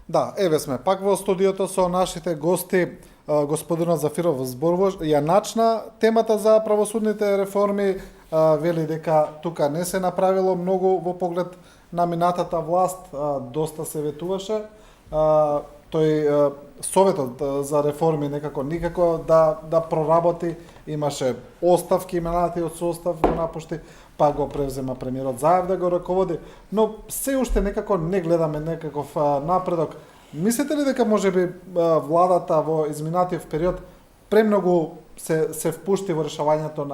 Да, еве сме пак во студиото со нашите гости. Господинот Зафиров зборуваш, ја начна темата за правосудните реформи, вели дека тука не се направило многу во поглед на минатата власт, доста се ветуваше. Тој советот за реформи никако да проработи, имаше оставки, именатиот состав го напушти, па го превзема премиерот Заев да го раководи, но се уште некако не гледаме некаков напредок. Мислите ли дека можеби владата во изминатиот период премногу се впушти во решавањето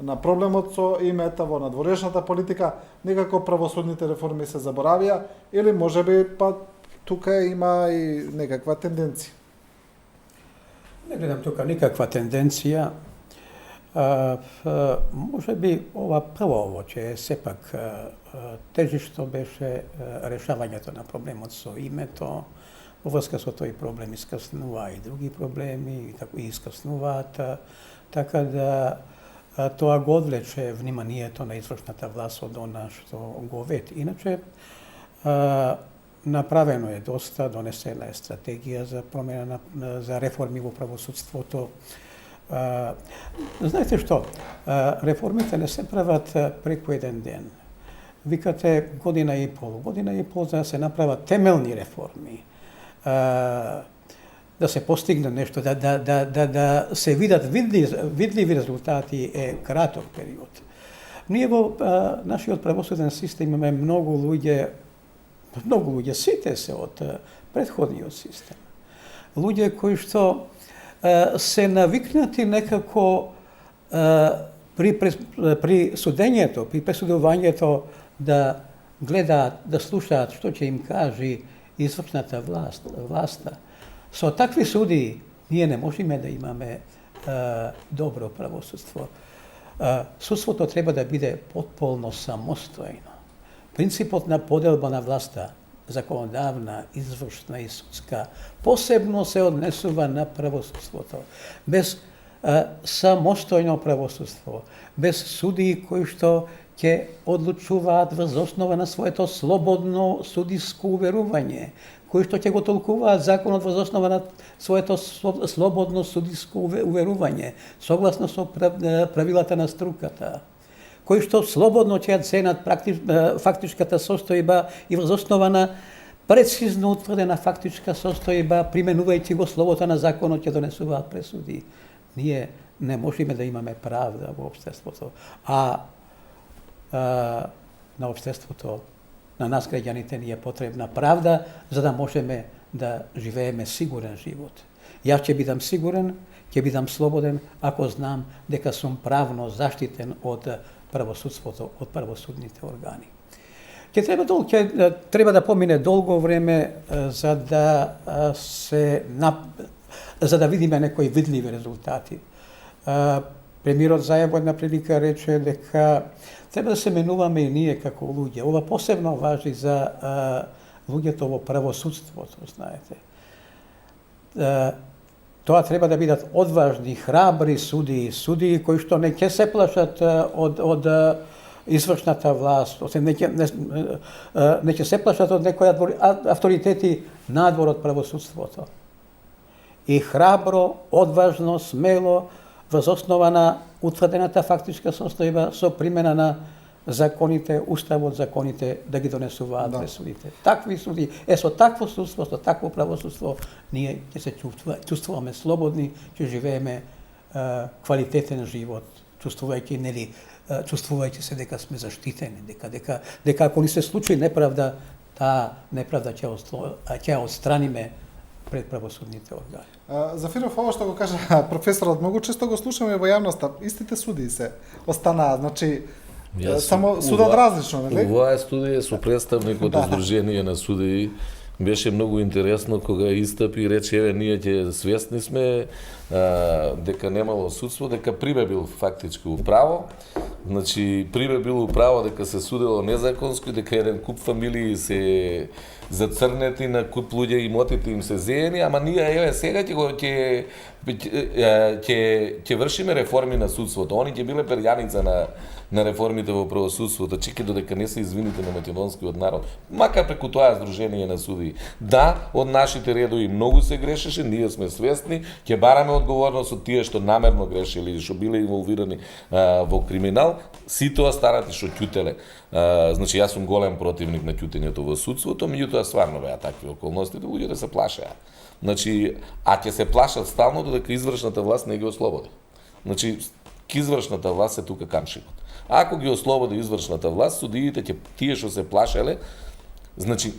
на проблемот со името во надворешната политика, некако правосудните реформи се заборавија, или можеби па тука има и некаква тенденција? Не гледам тука никаква тенденција. Може би прво че сепак тежишто беше решавањето на проблемот со името, во врска со тој проблем искаснува и други проблеми, и искаснуваат, така да тоа го одвлече вниманието на извршната власт од она што го вети. Иначе, направено е доста, донесена е стратегија за промена за реформи во правосудството. Знаете што, реформите не се прават преку еден ден. Викате година и пол за да се направат темелни реформи, да се постигне нешто, да се видат видливи резултати е краток период. Ние во нашиот правосуден систем имаме многу луѓе, сите се од претходниот систем. Луѓе кои што се навикнати некако при судењето, при пресудувањето да гледаат, да слушаат што ќе им кажи извршната власта. Со такви суди ние не можеме да имаме добро правосудство. Судството треба да биде потполно самостојно. Принципот на поделба на власта, законодавна, извршна и судска, посебно се однесува на правосудството. Без самостојно правосудство, без судии кои што ќе одлучуваат врз основа на своето слободно судиско уверување, кои што ќе го толкуваат законот врз основа на своето слободно судиско уверување, согласно со правилата на струката, кои што слободно ќе ценат фактичката состојба и врз основа на прецизно утврдена фактичка состојба, применувајќи го словото на законот, ќе донесуваат пресуди. Ние не можеме да имаме правда во општеството, на општеството, на нас граѓаните ни е потребна правда, за да можеме да живееме сигурен живот. Јас ќе бидам сигурен, ќе бидам слободен, ако знам дека сум правно заштитен од правосудството, од правосудните органи. Ќе треба да помине долго време за да видиме некои видливи резултати. Премиерот Заев една прилика рече дека треба да се менуваме и ние како луѓе. Ова посебно важи за луѓето во правосудството, знаете. Тоа треба да бидат одважни, храбри судии кои што не ќе се плашат од извршната власт, не ќе се плашат од некои авторитети надвор од правосудството. И храбро, одважно, смело, врз основа на утврдената фактичка состојба со примена на законите, уставот, законите да ги донесуваат пресудите. Такви суди, со такво судство, со такво правосудство, ние ќе се чувствуваме слободни, ќе живееме квалитетен живот, чувствувајќи се дека сме заштитени, дека ако ни се случи неправда, таа неправда ќе ја отстраниме пред правосудните органи. Зафиров, ова што го кажа професорот, многу често го слушаме во јавноста, истите судии се останаа, значи само судат различно, нели? Оваа студија со представникот од Сдружение на судии беше многу интересно кога истапи и рече, еве, ние ќе свесни сме дека немало судство, дека Прибе бил фактички управо, значи Прибе бил управо дека се судело незаконско и дека еден куп фамилии се зацрнети на куп луѓе, имотите им се зеени, ама ние еве сега ќе вршиме реформи на судството. Они ќе биле перјаница на реформите во правосудството, чеки додека не се извините на македонскиот народ, макар преку тоа Сдружение на судии. Да, од нашите редови многу се грешеше, ние сме свесни, ќе бараме одговорност од тие што намерно грешеле или што биле инволвирани во криминал, сите останати што ќутеле. Значи јас сум голем противник на ќутењето во судството, меѓутоа стварно беа такви околности, луѓето се плашеа. Значи, а ќе се плашат стално додека извршната власт не ги ослободи. Значи, извршната власт е тука камшикот. Ако ги ослободи извршната власт, судиите ќе тие што се плашеле, значи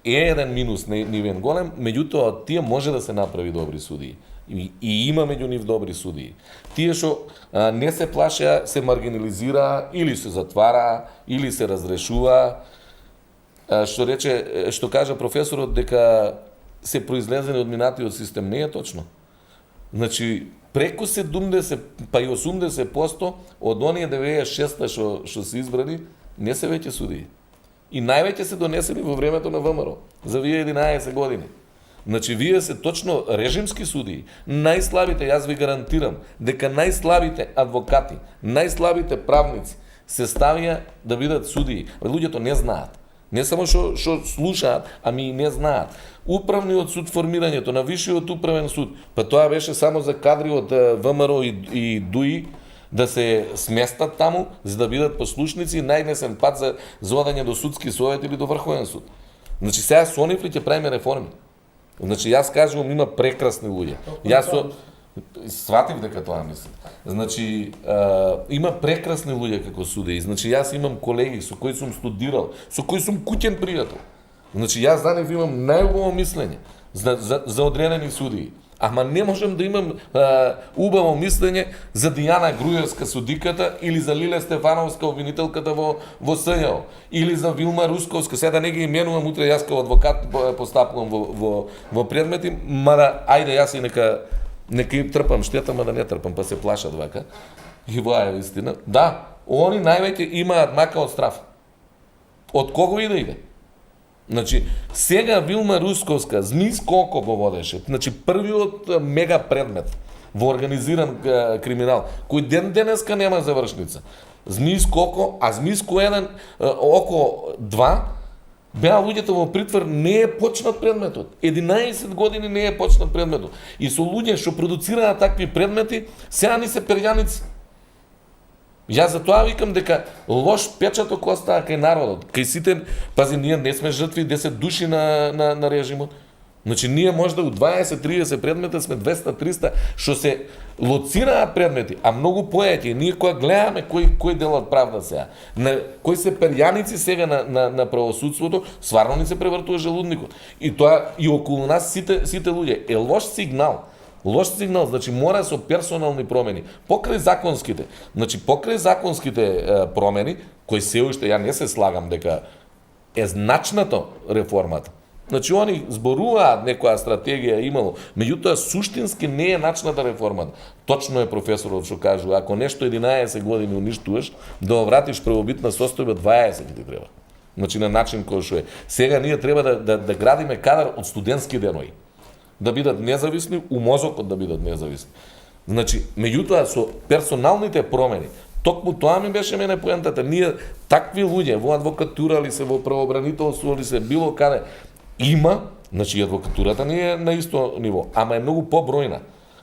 е еден минус нивен голем, меѓутоа од тие може да се направи добри судии. И има меѓу нив добри судии. Тие што не се плашеа, се маргинализира, или се затвара, или се разрешува. Што кажа професорот дека се произлезени од минатиот систем, не е точно. Значи, преку 70, па и 80% од оние 96-та што се избрани, не се веќе судии. И највеќе се донесени во времето на ВМРО, за вие 11 години. Значи, вие се точно режимски судии. Најслабите, јас ви гарантирам, дека најслабите адвокати, најслабите правници се ставија да бидат судии. Луѓето не знаат. Не само што слушаат, ами и не знаат. Управниот суд, формирањето на Вишиот управен суд, па тоа беше само за кадри од ВМРО и ДУИ да се сместат таму, за да бидат послушници и најнесен пат за одење до судски совет или до Врховен суд. Значи сега со нив ли ќе правиме реформи? Значи јас кажувам, има прекрасни луѓе. Јас сватив дека тоа мислам. Значи, има прекрасни луѓе како судеи. Значи, јас имам колеги со кои сум студирал, со кои сум куќен пријател. Значи, јас за нив имам најубаво мислење за одредени судии. Ама не можем да имам убаво мислење за Дијана Груевска судиката или за Лиле Стефановска обвинителката во СЈО или за Вилма Русковска. Сега да не ги именувам, утре јас како адвокат постапувам во предмети, мада ајде јас и нека им трпам штета, ма да не трпам, па се плашат вака. И воа е вистина. Да, они највеќе имаат мака од страф. Од кого и да иде? Значи, сега Вилма Русковска, Змий Скоко го водеше. Значи, првиот мега предмет во организиран криминал, кој денеска нема завршница. Змий Скоко, а Змийско 1, око 2, беа луѓето во притвор, не е почнат предметот. 11 години не е почнат предметот. И со луѓе што продуцираат такви предмети, сега ни се перјаници. Јас за тоа викам дека лош печаток остаа кај народот. Кај сите, пази, ние не сме жртви 10 души на режимот. Значи, ние може да у 20-30 предмета сме 200-300, што се лоцираат предмети, а многу поеќе. Ние кога гледаме кој делат правда сега, кои се перјаници сега на правосудството, стварно ни се превртува желудникот. И тоа и околу нас сите луѓе е лош сигнал. Лош сигнал, значи мора со персонални промени. Покрај законските промени, кои се уште, ја не се слагам дека е значнато реформата. Значи они зборуваат некоја стратегија имало, меѓутоа суштински не е начната реформата. Точно е професорот што кажува, ако нешто 11 години уништуваш, да вратиш правобитна состојба 20 ти треба. Значи на начин кој што е. Сега ние треба да градиме кадар од студентски денови. Да бидат независни, у мозокот да бидат независни. Значи, меѓутоа со персоналните промени, токму тоа ми беше мене поентата. Ние такви луѓе во адвокатура ли се, во правобранителство ли се, било каде има, значи адвокатурата не е на исто ниво, ама е многу побројна.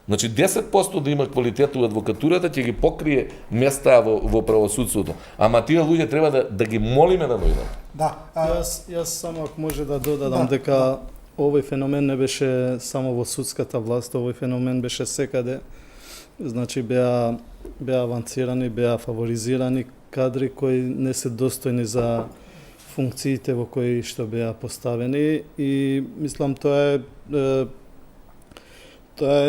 Значи 10% да има квалитет у адвокатурата ќе ги покрие места во правосудството. Ама тие луѓе треба да ги молиме да дојдат. Да. Јас само ако може да додадам дека овој феномен не беше само во судската власт, овој феномен беше секаде. Значи беа аванцирани, беа фаворизирани кадри кои не се достојни за функциите во кои што беа поставени и мислам тоа е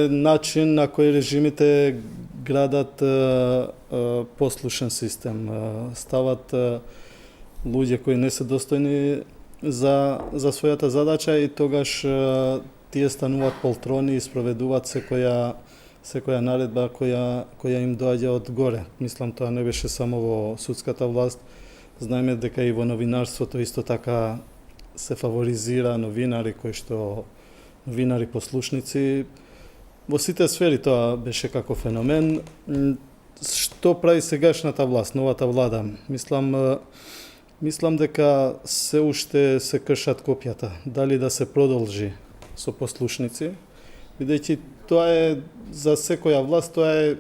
начин на кој режимите градат послушен систем, стават луѓе кои не се достојни за својата задача и тогаш тие стануваат полтрони и спроведуваат секоја наредба која им доаѓа од горе. Мислам тоа не беше само во судската власт. Знаеме дека и во новинарството исто така се фаворизира новинари новинари послушници. Во сите сфери тоа беше како феномен. Што прави сегашната власт, новата влада? Мислам дека се уште се кршат копјата. Дали да се продолжи со послушници, бидејќи тоа е за секоја власт, тоа е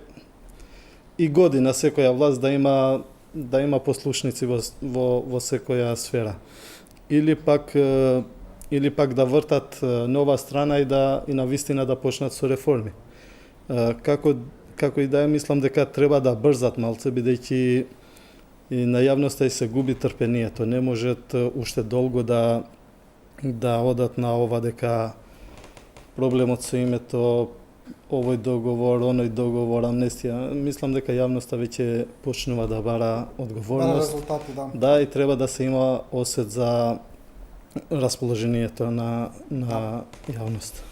и година секоја власт да има послушници во секоја сфера. Или пак да вртат нова страна и на вистина да почнат со реформи. Како и да е, мислам дека треба да брзат малце, бидејќи и на јавноста и се губи трпението. Не можат уште долго да одат на ова дека проблемот со името, овој договор, оној договор, амнестија. Мислам дека јавноста веќе почнува да бара одговорност. резултати, да. Да, и треба да се има осет за расположението на јавност.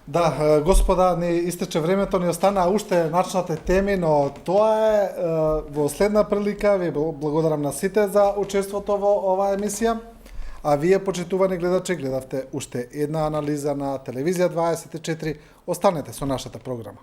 Да, господа, ни истече времето, ни остана уште начнати теми, но тоа е во следна прилика. Ви благодарам на сите за учеството во оваа емисија. А вие, почитувани гледачи, гледавте уште една анализа на Телевизија 24. Останете со нашата програма.